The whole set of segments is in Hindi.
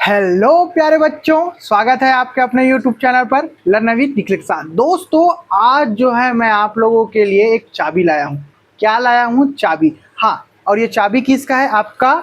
हेलो प्यारे बच्चों, स्वागत है आपके अपने YouTube चैनल पर लर्न विद निखिल के साथ। दोस्तों, आज जो है मैं आप लोगों के लिए एक चाबी लाया हूँ। क्या लाया हूँ? चाबी। हाँ, और ये चाबी किसका है? आपका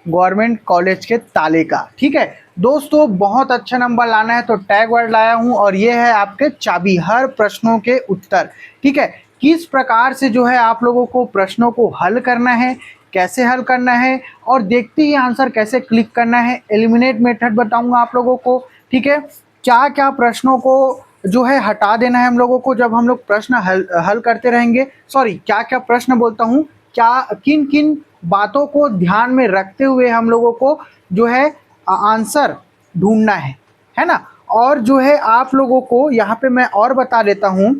गवर्नमेंट कॉलेज के ताले का। ठीक है दोस्तों, बहुत अच्छा नंबर लाना है तो टैग वर्ड लाया हूँ और ये है आपके चाबी, हर प्रश्नों के उत्तर। ठीक है, किस प्रकार से जो है आप लोगों को प्रश्नों को हल करना है, कैसे हल करना है और देखते ही आंसर कैसे क्लिक करना है, एलिमिनेट मेथड बताऊंगा आप लोगों को। ठीक है, क्या क्या प्रश्नों को जो है हटा देना है हम लोगों को जब हम लोग प्रश्न हल करते रहेंगे। सॉरी, क्या क्या प्रश्न बोलता हूँ, क्या किन किन बातों को ध्यान में रखते हुए हम लोगों को जो है आंसर ढूंढना है ना। और जो है आप लोगों को यहाँ पे मैं और बता देता हूँ,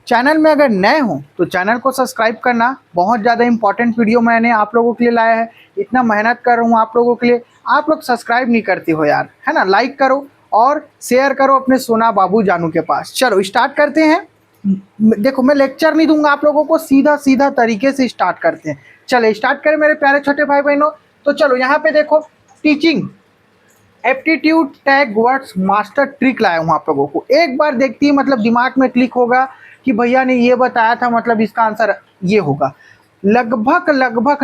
चैनल में अगर नए हो तो चैनल को सब्सक्राइब करना। बहुत ज़्यादा इंपॉर्टेंट वीडियो मैंने आप लोगों के लिए लाया है, इतना मेहनत कर रहा हूँ आप लोगों के लिए, आप लोग सब्सक्राइब नहीं करते हो यार, है ना। लाइक करो और शेयर करो अपने सोना बाबू जानू के पास। चलो स्टार्ट करते हैं। देखो, मैं लेक्चर नहीं दूंगा आप लोगों को, सीधा सीधा तरीके से स्टार्ट करते हैं। चले स्टार्ट करें मेरे प्यारे छोटे भाई बहनों। तो चलो यहाँ पे देखो, teaching aptitude tag words master trick लाया हूँ आप लोगों को। एक बार देखती है मतलब दिमाग में क्लिक होगा कि भैया ने ये बताया था, मतलब इसका आंसर ये होगा। लगभग लगभग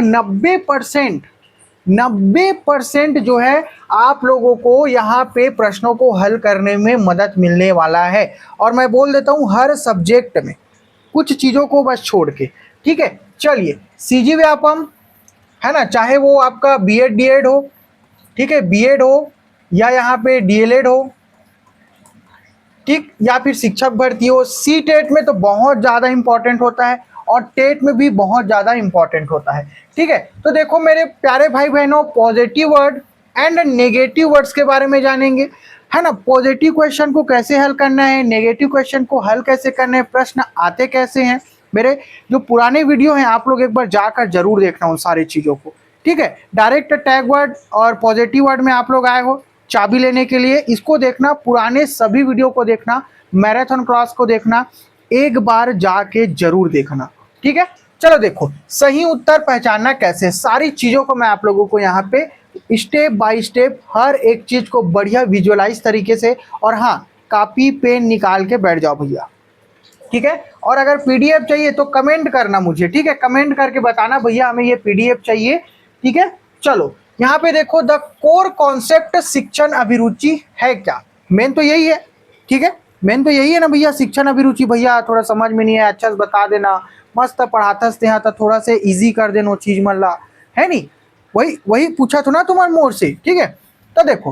90% जो है आप लोगों को यहाँ पे प्रश्नों को हल करने में मदद मिलने वाला है। और मैं बोल देता हूँ हर सब्जेक्ट में, कुछ चीज़ों को बस छोड़ के। ठीक है, चलिए सीजी व्यापम, है ना, चाहे वो आपका बीएड डीएड हो, ठीक है, बीएड हो या यहाँ पे डीएलएड हो, ठीक, या फिर शिक्षक भर्ती हो। सी टेट में तो बहुत ज़्यादा इंपॉर्टेंट होता है और टेट में भी बहुत ज़्यादा इंपॉर्टेंट होता है। ठीक है, तो देखो मेरे प्यारे भाई बहनों, positive word and negative words के बारे में जानेंगे, है ना। पॉजिटिव क्वेश्चन को कैसे हल करना है, नेगेटिव क्वेश्चन को हल कैसे करना है, प्रश्न आते कैसे हैं। मेरे जो पुराने वीडियो हैं आप लोग एक बार जाकर जरूर देखना उन सारी चीज़ों को। ठीक है, डायरेक्ट टैग वर्ड और पॉजिटिव वर्ड में आप लोग आए हो चाबी लेने के लिए, इसको देखना, पुराने सभी वीडियो को देखना, मैराथन क्लास को देखना, एक बार जाके जरूर देखना। ठीक है, चलो देखो सही उत्तर पहचानना कैसे, सारी चीज़ों को मैं आप लोगों को यहाँ पे स्टेप बाय स्टेप हर एक चीज़ को बढ़िया विजुअलाइज तरीके से, और हाँ कॉपी पेन निकाल के बैठ जाओ भैया। ठीक है, और अगर पीडीएफ चाहिए तो कमेंट करना मुझे, ठीक है, कमेंट करके बताना भैया हमें ये पीडीएफ चाहिए। ठीक है, चलो यहाँ पे देखो, द कोर कॉन्सेप्ट शिक्षण अभिरुचि है क्या? मेन तो यही है। ठीक है, मेन तो यही है ना भैया, शिक्षण अभिरुचि। भैया थोड़ा समझ में नहीं है, अच्छा से बता देना, मस्त पढ़ाता से यहाँ तक थोड़ा से इजी कर देना चीज मल्ला, है नहीं। वही वही पूछा था ना तुम्हारे मोर से। ठीक है, तो देखो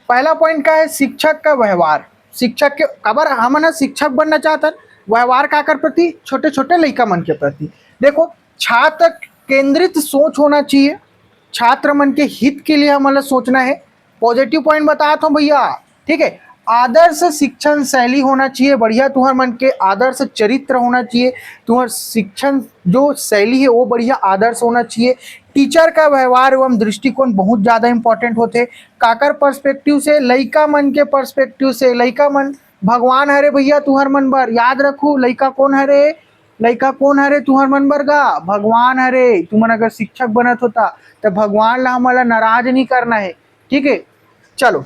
पहला पॉइंट का है शिक्षक का व्यवहार। शिक्षक के अगर हम ना शिक्षक बनना चाहता, व्यवहार का कर प्रति, छोटे छोटे लड़का मन के प्रति। देखो, छात्र केंद्रित सोच होना चाहिए, छात्र मन के हित के लिए हमें सोचना है। पॉजिटिव पॉइंट बताया था भैया। ठीक है, आदर्श शिक्षण शैली होना चाहिए, बढ़िया तुम्हारे मन के आदर्श चरित्र होना चाहिए, तुम्हारा शिक्षण जो शैली है वो बढ़िया आदर्श होना चाहिए। टीचर का व्यवहार एवं दृष्टिकोण बहुत ज़्यादा इंपॉर्टेंट होते। काकर पर्सपेक्टिव से, लइका मन के पर्सपेक्टिव से, लइका मन भगवान हरे भैया तुहर मन बर, याद रखो लइका कौन हरे, लइका कौन हरे तुहर मन बर गा, भगवान हरे। तुमन अगर शिक्षक बनत होता तो भगवान ला हमला नाराज नहीं करना है। ठीक है, चलो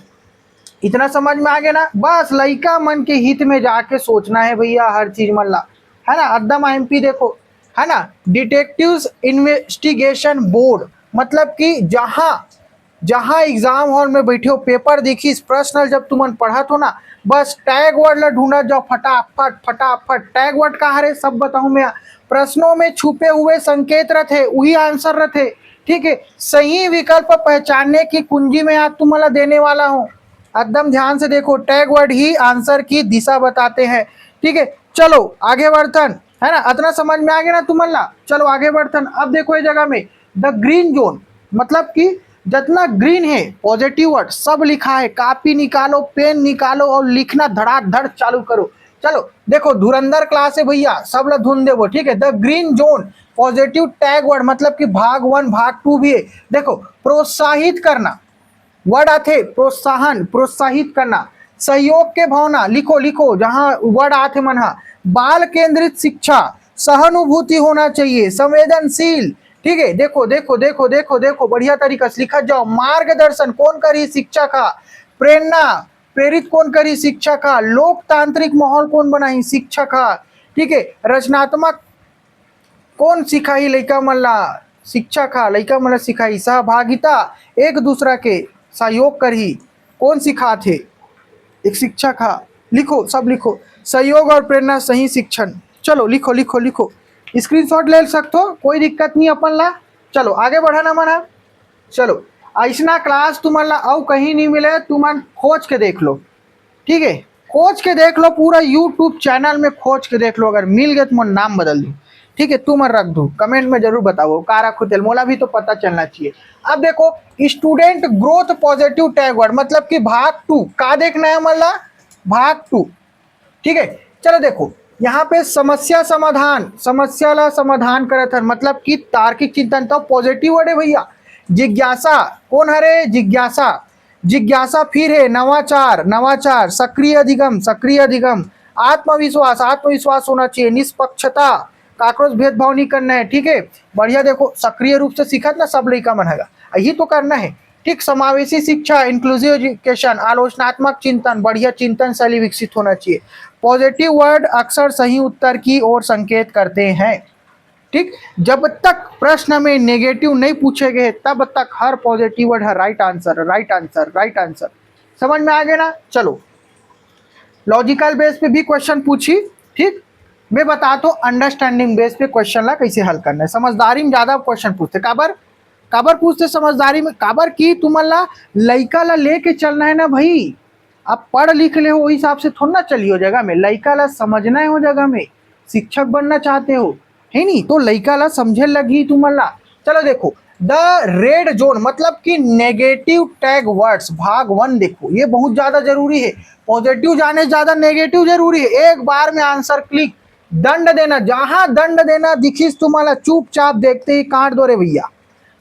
इतना समझ में आ गया ना। बस लइका मन के हित में जाके सोचना है भैया हर चीज मन ला, है ना। एकदम एमपी देखो, है ना, डिटेक्टिव्स इन्वेस्टिगेशन बोर्ड, मतलब कि जहां जहां एग्जाम हॉल में बैठे हो, पेपर देखी, प्रश्न जब तुमन पढ़ा तो ना, बस टैग वर्ड ला ढूंढा जाओ फटाफट फटाफट। टैग वर्ड कहाँ है सब बताऊं मैं। प्रश्नों में छुपे हुए संकेत रहते, वही आंसर रहते। ठीक है, सही विकल्प पहचानने की कुंजी में आज तुम्हारा देने वाला हूं, एकदम ध्यान से देखो। टैग वर्ड ही आंसर की दिशा बताते हैं। ठीक है, चलो आगे बढ़तन, है ना, इतना समझ में आ गया ना तुम्हारा। चलो आगे बढ़तन। अब देखो ये जगह में द ग्रीन जोन, मतलब कि जितना ग्रीन है पॉजिटिव वर्ड सब लिखा है, कॉपी निकालो, पेन निकालो और लिखना धड़ाधड़ चालू करो। चलो देखो, धुरंधर क्लास है भैया, सब लोग धुन देवो। ठीक है, the green zone positive tag word, मतलब कि भाग 1 भाग 2 भी है। देखो, प्रोत्साहित करना वर्ड आते, प्रोत्साहन, प्रोत्साहित करना, सहयोग के भावना, लिखो लिखो जहां वर्ड आते मन हा। बाल केंद्रित शिक्षा, सहानुभूति होना चाहिए, संवेदनशील, ठीक है, देखो देखो देखो देखो देखो बढ़िया तरीका से लिखा जाओ। मार्गदर्शन कौन करी? शिक्षा का। प्रेरणा प्रेरित कौन करी? शिक्षा का। लोकतांत्रिक माहौल कौन बनाई? शिक्षा का। ठीक है, रचनात्मक कौन सिखाई लइका मन ला? शिक्षा का। लइका मन ला सिखाई। सहभागिता एक दूसरा के सहयोग करही कौन सिखाथे? एक शिक्षा का। लिखो, सब लिखो। सहयोग और प्रेरणा सही शिक्षण। चलो लिखो लिखो लिखो, स्क्रीनशॉट ले सकते हो, कोई दिक्कत नहीं अपन ला। चलो आगे बढ़ाना मना। चलो, ऐसा क्लास तुमन ला और कहीं नहीं मिले, तुमन खोज के देख लो। ठीक है, खोज के देख लो, पूरा यूट्यूब चैनल में खोज के देख लो। अगर मिल गए तो मैं नाम बदल दूँ। ठीक है, तुम रख दो, कमेंट में जरूर बताओ का रखो तेल, मोला भी तो पता चलना चाहिए। अब देखो, student growth positive tag word, मतलब कि भाग 2 का देखना है मतलब भाग 2। ठीक है, चलो देखो यहाँ पे समस्या समाधान, समस्या ला समाधान करत हन, मतलब कि तार्किक चिंतन। तो पॉजिटिव वर्ड है भैया। जिज्ञासा कौन हरे? जिज्ञासा। जिज्ञासा फिर है नवाचार, नवाचार। सक्रिय अधिगम, सक्रिय अधिगम। आत्मविश्वास, आत्मविश्वास होना चाहिए। निष्पक्षता, काकरोच भेदभाव नहीं करना है। ठीक है, बढ़िया। देखो सक्रिय रूप से सीखत ना सब लड़का मन है, यही तो करना है। ठीक, समावेशी शिक्षा, इंक्लूसिव एजुकेशन। आलोचनात्मक चिंतन, बढ़िया चिंतन शैली विकसित होना चाहिए। पॉजिटिव वर्ड अक्सर सही उत्तर की ओर संकेत करते हैं। ठीक, जब तक प्रश्न में नेगेटिव नहीं पूछे गए तब तक हर पॉजिटिव वर्ड है right answer, right answer, right answer. समझ में आ गया ना? चलो, लॉजिकल बेस पे भी क्वेश्चन पूछी। ठीक, मैं बताता हूँ अंडरस्टैंडिंग बेस पे क्वेश्चन ला कैसे हल करना है। समझदारी में ज्यादा क्वेश्चन पूछते, काबर काबर पूछते समझदारी में? काबर की तुम्हारा लइका ला लेके चलना है ना भाई। आप पढ़ लिख ले हो, हिसाब से थोड़ा ना चलिए हो जगह में। लइका ला समझना है हो जगह में, शिक्षक बनना चाहते हो है नहीं, तो लइका ला समझे लगी तुम्हारा। चलो देखो, द रेड जोन मतलब कि नेगेटिव टैग वर्ड्स भाग 1। देखो ये बहुत ज्यादा जरूरी है, पॉजिटिव जाने से ज्यादा नेगेटिव जरूरी है। एक बार में आंसर क्लिक। दंड देना, जहां दंड देना दिखीस तुम्हारा चुपचाप देखते ही काट दो रे भैया।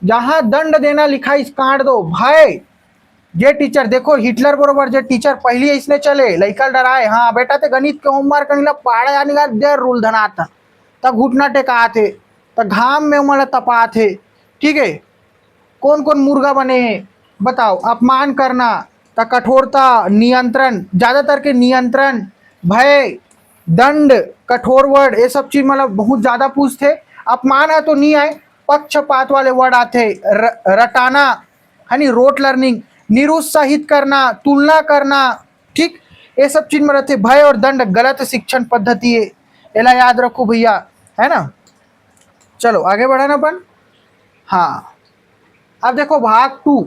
जहां दंड देना लिखा इस काट दो भाई। जे टीचर देखो, हिटलर बरोबर जे टीचर पहले इसने चले लइका डराए, हाँ बेटा ते गणित के होमवर्क कहीं पहाड़ आने का देर रूल धनाता, तब घुटना टेका थे, तब घाम में उमला तपा थे। ठीक है, कौन कौन मुर्गा बने हैं बताओ? अपमान करना, तो कठोरता, नियंत्रण, ज्यादातर के नियंत्रण, भय, दंड, कठोर वर्ड, ये सब चीज मतलब बहुत ज्यादा पूछते। अपमान है तो नहीं आए, पक्षपात वाले वर्ड आते। रटाना है नहीं, रोट लर्निंग, निरुत्साहित करना, तुलना करना। ठीक, ये सब चीज में रहते। भय और दंड गलत शिक्षण पद्धति है, एला याद रखो भैया, है ना? चलो आगे बढ़ा ना अपन। हाँ, अब देखो भाग 2,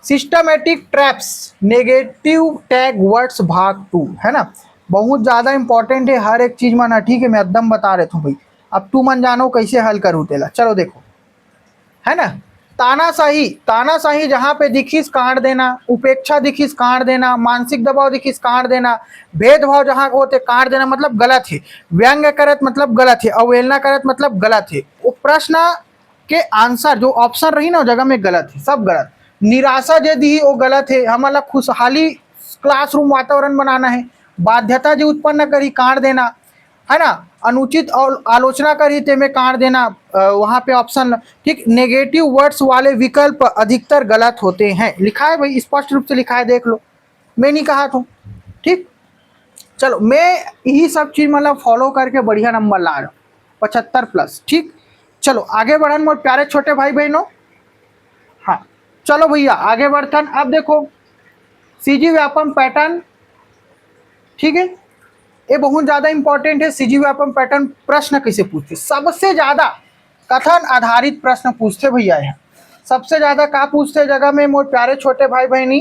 systematic traps negative tag words भाग 2, है ना? बहुत ज्यादा इंपॉर्टेंट है हर एक चीज में ना। ठीक है, मैं एकदम बता रहा हूँ भाई, अब तू मन जानो कैसे हल करूँ तेला। चलो देखो, है ना? तानाशाही, तानाशाही जहां पे दिखीस काट देना, उपेक्षा दिखीस काट देना, मानसिक दबाव दिखीस काट देना, भेदभाव जहां होते काट देना मतलब गलत है। व्यंग्य करत मतलब गलत है, अवहेलना करत मतलब गलत है। वो प्रश्न के आंसर जो ऑप्शन रही ना जगह में गलत है, सब गलत। निराशा जो दी वो गलत है, हमारा खुशहाली क्लासरूम वातावरण बनाना है। बाध्यता जो उत्पन्न करी काट देना, है ना? अनुचित और आलोचना करी थे में काट देना, वहां पे ऑप्शन। ठीक, नेगेटिव वर्ड्स वाले विकल्प अधिकतर गलत होते हैं। लिखा है भाई, स्पष्ट रूप से लिखा है, देख लो, मैं नहीं कहा था। ठीक, चलो मैं यही सब चीज मतलब फॉलो करके बढ़िया नंबर ला रहा हूँ, 75+। ठीक, चलो आगे बढ़न मोर प्यारे छोटे भाई बहनों। हाँ, चलो भैया आगे बढ़तन। अब देखो, सीजी व्यापम पैटर्न। ठीक है, ये बहुत ज्यादा इंपॉर्टेंट है। सीजी व्यापम पैटर्न प्रश्न कैसे पूछते? सबसे ज्यादा कथन आधारित प्रश्न पूछते भैया है। सबसे ज्यादा का पूछते जगह में मोर प्यारे छोटे भाई बहनी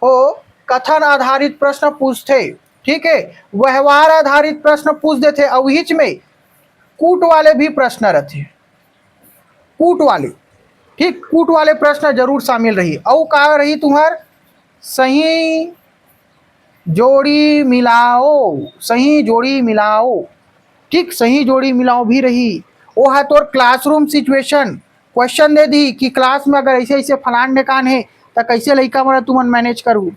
हो, कथन आधारित प्रश्न पूछते। ठीक है, व्यवहार आधारित प्रश्न पूछ देते, और हिच में कूट वाले भी प्रश्न रहते, कूट वाले। ठीक, कूट वाले प्रश्न जरूर शामिल रही। और का रही तुम्हार सही जोड़ी मिलाओ, सही जोड़ी मिलाओ। ठीक, सही जोड़ी मिलाओ भी रही। वो है तो क्लासरूम सिचुएशन, क्वेश्चन दे दी कि क्लास में अगर ऐसे ऐसे फलान ढेकान है तो कैसे लड़का मन तुमन मैनेज करूँ,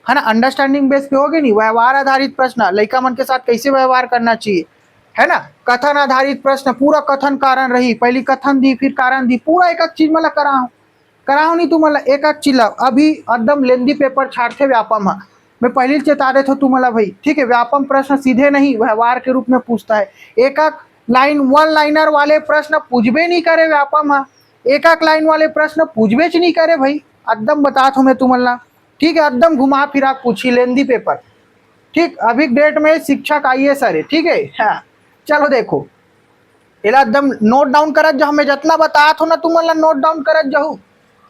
है ना? अंडरस्टैंडिंग बेस पे होगे नहीं। व्यवहार आधारित प्रश्न, लड़का मन के साथ कैसे व्यवहार करना चाहिए, है ना। कथन आधारित प्रश्न, पूरा कथन कारण रही, पहली कथन दी फिर कारण दी, पूरा एक एक चीज मला कराओ नहीं तुम्हाला एक एक चिल्ला। अभी एकदम लेंदी पेपर छाड़ते व्यापम है, मैं पहले चेता देता हूँ तुम्हाला भाई, ठीक है। व्यापम प्रश्न सीधे नहीं व्यवहार के रूप में पूछता है। एक एक लाइन वन लाइनर वाले प्रश्न पूछबे नहीं करे व्यापम है, एक एक लाइन वाले प्रश्न पूछबे नहीं करे भाई, एकदम बता हूँ मैं तुम्हाला, ठीक है। एकदम घुमा फिरा पूछी लेंदी पेपर, ठीक। अभी डेट में शिक्षक आइए सर है, ठीक है। हाँ चलो देखो, एला एकदम नोट डाउन करत जाओ, मैं जितना बताया था ना तुम्हाला नोट डाउन करत जाओ।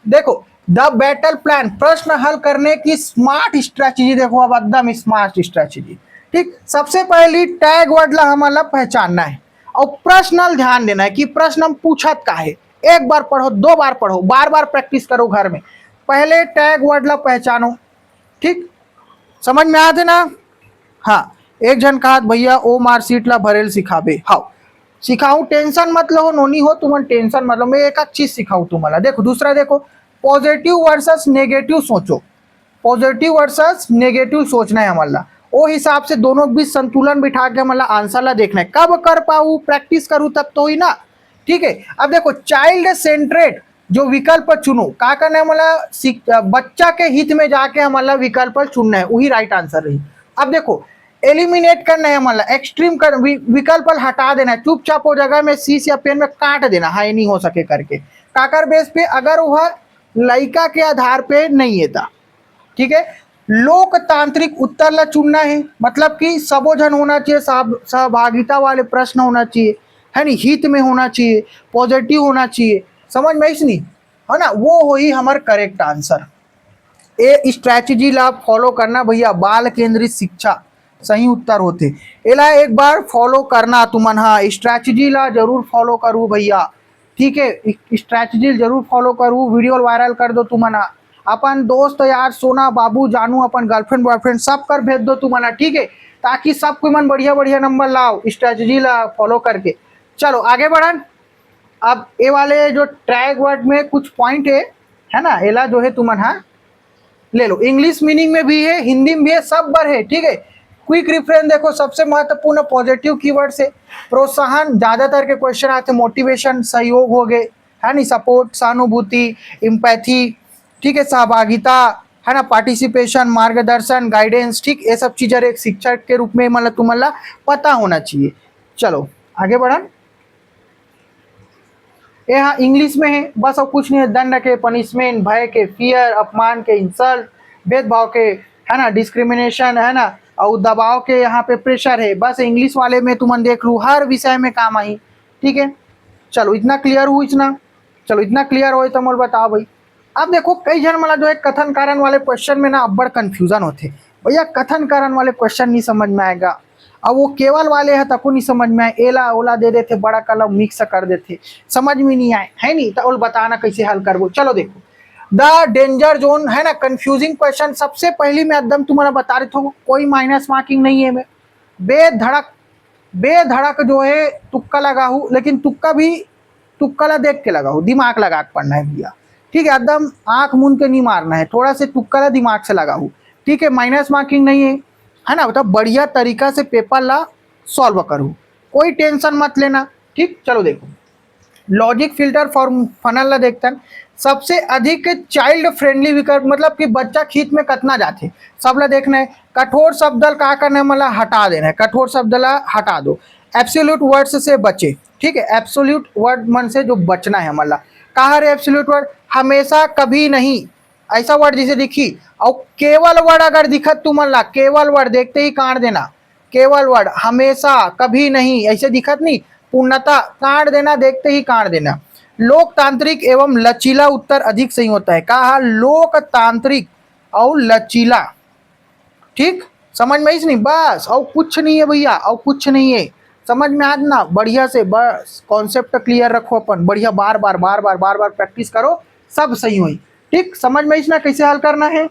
देखो द बैटल प्लान, प्रश्न हल करने की स्मार्ट स्ट्रेटजी, देखो अब एकदम स्मार्ट स्ट्रेटजी, ठीक। सबसे पहली टैग वर्ड ला हमारा पहचानना है और प्रश्न ध्यान देना है कि प्रश्न हम पूछत का है। एक बार पढ़ो, दो बार पढ़ो, बार बार प्रैक्टिस करो घर में। पहले टैग वर्ड ला पहचानो, ठीक। समझ में आते ना। हाँ, एक जन कहा भैया ओ मार्कशीट ला भरेल सिखाबे, हाँ सिखाऊं, टेंशन मत लो, नोनी हो तुम टेंशन मत लो, मैं एक एक चीज सिखाऊं तुम्हारा। देखो दूसरा, देखो पॉजिटिव वर्सेस नेगेटिव सोचो, पॉजिटिव वर्सेस नेगेटिव सोचना है हमारा। वो हिसाब से दोनों के बीच संतुलन बिठा के हमारा आंसर ला देखना है। कब कर पाऊँ, प्रैक्टिस करूँ तब तो ही ना, ठीक है। अब देखो चाइल्ड सेंट्रेट जो विकल्प चुनो, का करना है हमारा, बच्चा के हित में जाके हमारा विकल्प चुनना है, वही राइट आंसर रही। अब देखो एलिमिनेट करना है हमारा, एक्सट्रीम कर विकल्प हटा देना है, चुपचाप वो जगह में शीश या पेन में काट देना, हाँ ये नहीं हो सके करके, काकर बेस पे अगर वह लड़का के आधार पे नहीं है था, ठीक है। लोकतांत्रिक उत्तर ला चुनना है, मतलब कि सबोजन होना चाहिए, सहभागिता वाले प्रश्न होना चाहिए, है नहीं, हित में होना चाहिए, पॉजिटिव होना चाहिए, समझ में नहीं, है ना, वो ही हमारा करेक्ट आंसर। ए स्ट्रैटेजी ला फॉलो करना भैया, बाल केंद्रित शिक्षा सही उत्तर होते, एला एक बार फॉलो करना तुमन, हाँ स्ट्रैटेजी ला जरूर फॉलो करूँ भैया, ठीक है। स्ट्रैटेजी जरूर फॉलो करूँ, वीडियो वायरल कर दो तुमन, अपन दोस्त यार सोना बाबू जानू अपन गर्लफ्रेंड बॉयफ्रेंड सब कर भेज दो तुमन, ठीक है, ताकि सब कोई मन बढ़िया बढ़िया नंबर लाओ स्ट्रैटेजी ला फॉलो करके। चलो आगे बढ़न। अब ये वाले जो ट्रैग वर्ड में कुछ पॉइंट है ना, एला जो है तुमन हाँ ले लो, इंग्लिश मीनिंग में भी है, हिंदी में भी है, सब बार है, ठीक है। क्विक रेफरेंस देखो, सबसे महत्वपूर्ण पॉजिटिव कीवर्ड से प्रोत्साहन, ज्यादातर के क्वेश्चन आते, मोटिवेशन, सहयोग हो गए, है नहीं, सपोर्ट, सहानुभूति, इम्पैथी, ठीक है, सहभागिता, है ना, पार्टिसिपेशन, मार्गदर्शन, गाइडेंस, ठीक, ये सब चीजें एक शिक्षक के रूप में मतलब तुम्हारा पता होना चाहिए। चलो आगे बढ़न। ये हाँ इंग्लिश में है बस, और कुछ नहीं है, दंड के, पनिशमेंट, भय के, फियर, अपमान के, इंसल्ट, भेदभाव के, है ना, डिस्क्रिमिनेशन, है ना, और दबाव के, यहाँ पे प्रेशर है, बस इंग्लिश वाले में तुम देख लू, हर विषय में काम आई, ठीक है। चलो इतना क्लियर हुई, इतना चलो इतना क्लियर हो तो मोल बताओ भाई। अब देखो कई जन मतलब जो है कथन कारण वाले क्वेश्चन में ना अब बड़ कन्फ्यूजन होते, भैया कथन कारण वाले क्वेश्चन नहीं समझ में आएगा, अब वो केवल वाले हैं तको नहीं समझ में आए, एला ओला दे देते, बड़ा कलम मिक्स कर देते, समझ में नहीं आए, है नहीं, तो बताना कैसे हल करबो। चलो देखो द डेंजर जोन, है ना, कंफ्यूजिंग क्वेश्चन, सबसे पहली मैं एकदम तुम्हारा बता रही हूँ, कोई माइनस मार्किंग नहीं है, मैं बेधड़क जो है तुक्का लगा हूँ, लेकिन तुक्का भी तुक्का ला देख के लगा हूँ, दिमाग लगा के पढ़ना है भैया, ठीक है, एकदम आंख मूंद के नहीं मारना है, थोड़ा से तुक्का ला दिमाग से लगा हूँ, ठीक है, माइनस मार्किंग नहीं है ना, मतलब बढ़िया तरीका से पेपर ला सॉल्व करूँ, कोई टेंशन मत लेना, ठीक। चलो देखो लॉजिक फिल्टर फॉर फनल ला देखते हैं, सबसे अधिक चाइल्ड फ्रेंडली विकल्प, मतलब कि बच्चा खींच में कतना जाते, सब ला देखना है। कठोर शब्द का करना है, मतलब हटा देना है, कठोर शब्द ला हटा दो। एब्सोल्यूट वर्ड्स से बचे, ठीक है, एब्सोल्यूट वर्ड मन से जो बचना है, मतलब कहा रे एब्सोल्यूट वर्ड, हमेशा, कभी नहीं, ऐसा वर्ड जिसे दिखी, और केवल वर्ड अगर दिखत तुम ला, केवल वर्ड देखते ही काट देना, केवल वर्ड, हमेशा, कभी नहीं, ऐसे दिखत नहीं, पूर्णता काट देना, देखते ही काट देना। लोकतांत्रिक एवं लचीला उत्तर अधिक सही होता है, कहा लोकतांत्रिक और लचीला, ठीक, समझ में नहीं, बस और कुछ नहीं है भैया, और कुछ नहीं है, समझ में आज ना, बढ़िया से बस कॉन्सेप्ट क्लियर रखो, अपन बढ़िया बार बार बार बार बार बार प्रैक्टिस करो, सब सही हुई, ठीक, समझ में ना कैसे हल करना है।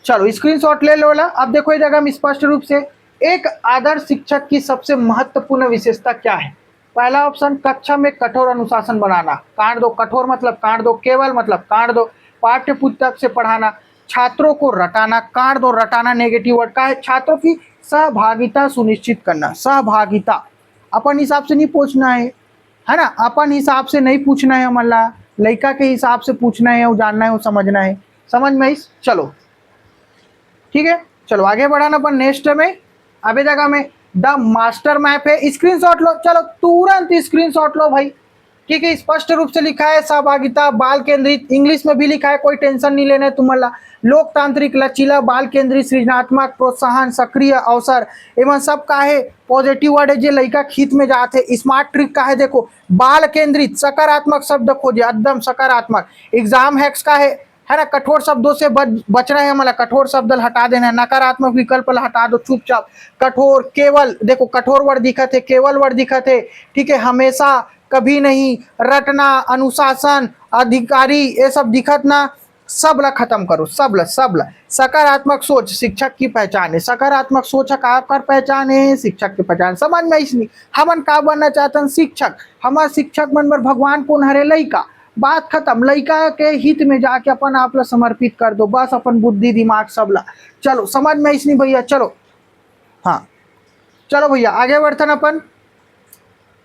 चलो स्क्रीनशॉट ले लो ला। अब देखो ये जगह में स्पष्ट रूप से, एक आदर्श शिक्षक की सबसे महत्वपूर्ण विशेषता क्या है। पहला ऑप्शन, कक्षा में कठोर अनुशासन बनाना, काट दो, कठोर मतलब काट दो, केवल मतलब काट दो, पाठ्य पुस्तक से पढ़ाना, छात्रों को रटाना, काट दो, रटाना नेगेटिव वर्ड का है, छात्रों की सहभागिता सुनिश्चित करना, सहभागिता, अपन हिसाब से नहीं पूछना है ना, अपन हिसाब से नहीं पूछना है, हमारा लड़का के हिसाब से पूछना है, वो जानना है, वो समझना है। समझ में आई? चलो ठीक है, चलो आगे बढ़ाना अपन नेक्स्ट में। अभी जगह में द मास्टर मैप है, स्क्रीनशॉट लो, चलो तुरंत स्क्रीनशॉट लो भाई। ठीक है, स्पष्ट रूप से लिखा है सहभागिता बाल केंद्रित, इंग्लिश में भी लिखा है, कोई टेंशन नहीं लेना है तुम्हारा। लोकतांत्रिक, लचीला, बाल केंद्रित, सृजनात्मक, प्रोत्साहन, सक्रिय अवसर एवं सब का है पॉजिटिव वर्ड है जो लड़का खींच में जाते। स्मार्ट ट्रिक का है, देखो बाल केंद्रित सकारात्मक शब्द खोजे, एकदम सकारात्मक। एग्जाम हैक्स का है ना, कठोर शब्दों से बचना है, हमारा कठोर शब्द हटा देना है, नकारात्मक विकल्प हटा दो चुपचाप। कठोर, केवल, देखो कठोर वर्ड दिखत है, केवल वर्ड दिखत है, ठीक है, हमेशा, कभी नहीं, रटना, अनुशासन, अधिकारी, ये सब दिखत ना, सब ला खत्म करो, सब ला। सकारात्मक सोच शिक्षक की पहचान है, सकारात्मक सोच का पहचान है, शिक्षक की पहचान। समझ में इसलिए हमन का बनना चाहते हैं शिक्षक, हमारे शिक्षक मन पर भगवान कौन हरे? लइका। बात खत्म, लइका के हित में जाके अपन आप ला समर्पित कर दो, बस अपन बुद्धि दिमाग सब ला। चलो समझ में इसलिए भैया, चलो हाँ चलो भैया आगे बढ़ते अपन।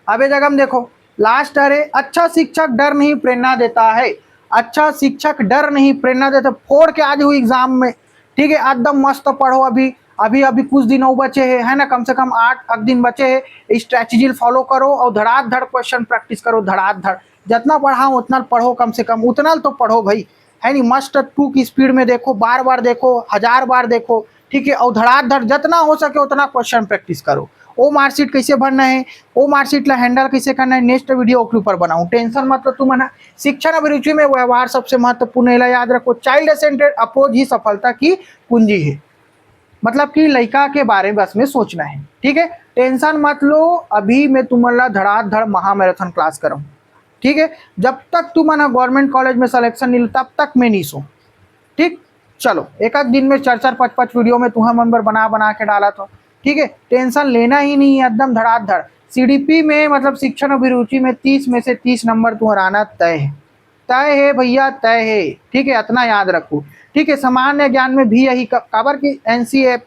अबे जगह में देखो लास्ट अरे, अच्छा शिक्षक डर नहीं प्रेरणा देता है, अच्छा शिक्षक डर नहीं प्रेरणा देता। फोड़ के आज हुई एग्जाम में, ठीक है, एकदम मस्त पढ़ो। अभी अभी अभी कुछ दिन और बचे हैं, है ना, कम से कम 8 दिन बचे हैं। स्ट्रेटजी फॉलो करो और धड़ाधड़ क्वेश्चन प्रैक्टिस करो, धड़ाधड़ जितना पढ़ाओ उतना पढ़ो, कम से कम उतना तो पढ़ो भाई, है नहीं। मस्ट 2 की स्पीड में देखो, बार बार देखो, 1000 बार देखो, ठीक है, और धड़ाधड़ जितना हो सके उतना क्वेश्चन प्रैक्टिस करो। वो मार्कशीट कैसे भरना है, वो मार्कशीट ला हैंडल कैसे करना है, नेक्स्ट वीडियो के ऊपर बनाऊं, टेंशन मतलब तुम है ना। शिक्षण अभिरुचि में व्यवहार सबसे महत्वपूर्ण है, याद रखो, चाइल्ड सेंटर्ड अप्रोच ही सफलता की कुंजी है। मतलब कि लड़का के बारे में बस में सोचना है, ठीक है, टेंशन मत लो। अभी मैं तुम्हारा धड़ाधड़ महामैराथन क्लास कराऊं, ठीक है, जब तक तुम ना गवर्नमेंट कॉलेज में सिलेक्शन नहीं लो तब तक मैं नहीं सो, ठीक। चलो एक दिन में 4-4, 5-5 वीडियो में तुम्हें नंबर बना के डाला तो, ठीक है, टेंशन लेना ही नहीं है, एकदम धड़ाधड़। सीडीपी में मतलब शिक्षण अभिरुचि में 30 में से 30 नंबर तुम्हारा आना तय है भैया, तय है, ठीक है, इतना याद रखो, ठीक है। सामान्य ज्ञान में भी यही खबर की एनसीएफ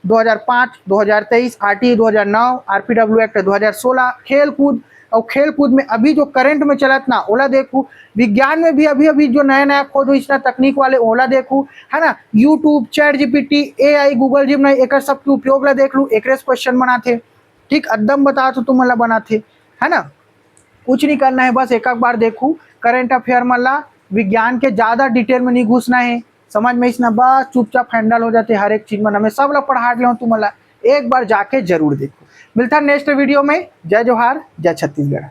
2005, 2023, आरटी 2009, आरपीडब्ल्यू एक्ट 2016, खेलकूद, और खेलकूद में अभी जो करंट में चलत ना ओला देखू, विज्ञान में भी अभी अभी जो नया खोजो इतना तकनीक वाले ओला देखू, है ना, YouTube, chat GPT, AI, Google gym एक सबके उपयोग ला देख लू, एक क्वेश्चन बनाते, ठीक, एकदम बता तो तुम बनाते, है ना। कुछ नहीं करना है, बस एक बार देखू करंट अफेयर मला, विज्ञान के ज़्यादा डिटेल में नहीं घुसना है, समझ में इसना, बस चुपचाप हैंडल हो जाते हर एक चीज़ में। मैं सब लोग पढ़ा लिया हूँ, तुम्हारा एक बार जाके जरूर देखो। मिलता है नेक्स्ट वीडियो में। जय जोहार, जय छत्तीसगढ़।